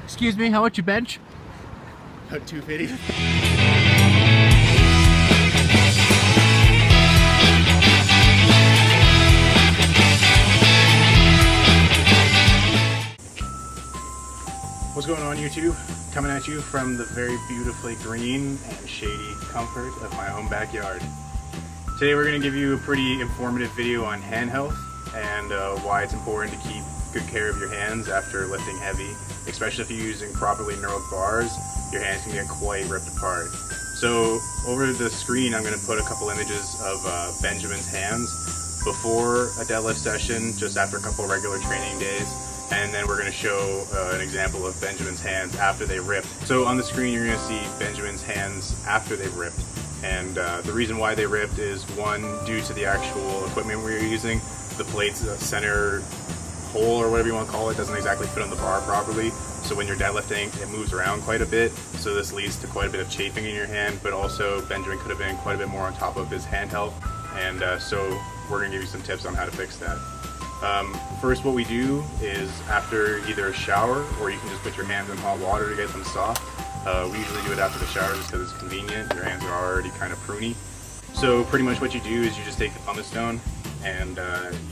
Excuse me, how much you bench? About 250. What's going on, YouTube? Coming at you from the very beautifully green and shady comfort of my own backyard. Today we're going to give you a pretty informative video on hand health and why it's important to keep good care of your hands after lifting heavy, especially if you're using properly knurled bars. Your hands can get quite ripped apart. So over the screen I'm going to put a couple images of Benjamin's hands before a deadlift session, just after a couple regular training days, and then we're going to show an example of Benjamin's hands after they ripped. So on the screen you're going to see Benjamin's hands after they ripped, and the reason why they ripped is, one, due to the actual equipment we were using. The plate's center hole, or whatever you want to call it, doesn't exactly fit on the bar properly, so when you're deadlifting it moves around quite a bit, so this leads to quite a bit of chafing in your hand. But also Benjamin could have been quite a bit more on top of his hand health, and so we're going to give you some tips on how to fix that. First, what we do is, after either a shower, or you can just put your hands in hot water to get them soft. We usually do it after the shower just because it's convenient. Your hands are already kind of pruny. So pretty much what you do is you just take the pumice stone and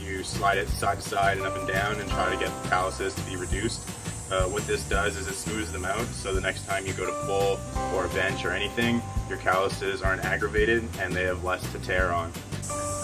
you slide it side to side and up and down and try to get the calluses to be reduced. What this does is it smooths them out, so the next time you go to pull or bench or anything, your calluses aren't aggravated and they have less to tear on.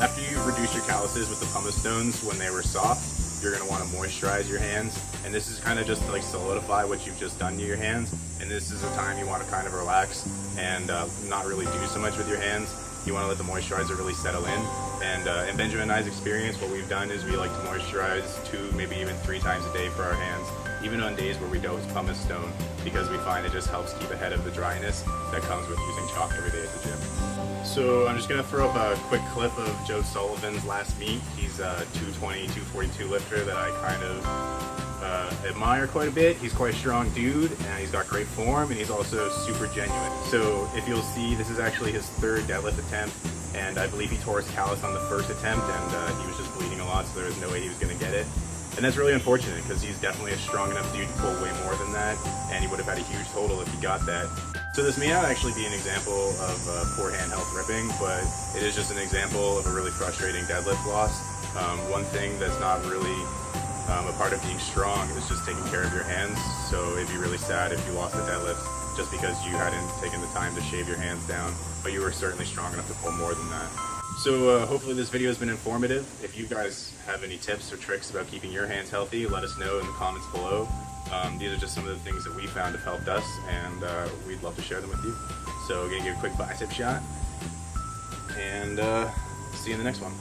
After you reduce your calluses with the pumice stones when they were soft, you're going to want to moisturize your hands, and this is kind of just to like solidify what you've just done to your hands, and this is a time you want to kind of relax and not really do so much with your hands. You want to let the moisturizer really settle in, and in Benjamin and I's experience, what we've done is we like to moisturize 2, maybe even 3 times a day for our hands, even on days where we dose pumice stone, because we find it just helps keep ahead of the dryness that comes with using chalk every day at the gym. So I'm just going to throw up a quick clip of Joe Sullivan's last meet. He's a 220, 242 lifter that I kind of admire quite a bit. He's quite a strong dude, and he's got great form, and he's also super genuine. So if you'll see, this is actually his 3rd deadlift attempt, and I believe he tore his callus on the 1st attempt, and he was just bleeding a lot, so there was no way he was going to get it. And that's really unfortunate, because he's definitely a strong enough dude to pull way more than that, and he would have had a huge total if he got that. So this may not actually be an example of poor hand health ripping, but it is just an example of a really frustrating deadlift loss. One thing that's not really a part of being strong is just taking care of your hands. So it'd be really sad if you lost the deadlift just because you hadn't taken the time to shave your hands down, but you were certainly strong enough to pull more than that. So hopefully this video has been informative. If you guys have any tips or tricks about keeping your hands healthy, let us know in the comments below. These are just some of the things that we found have helped us, and we'd love to share them with you. So gonna give a quick bicep shot, and see you in the next one.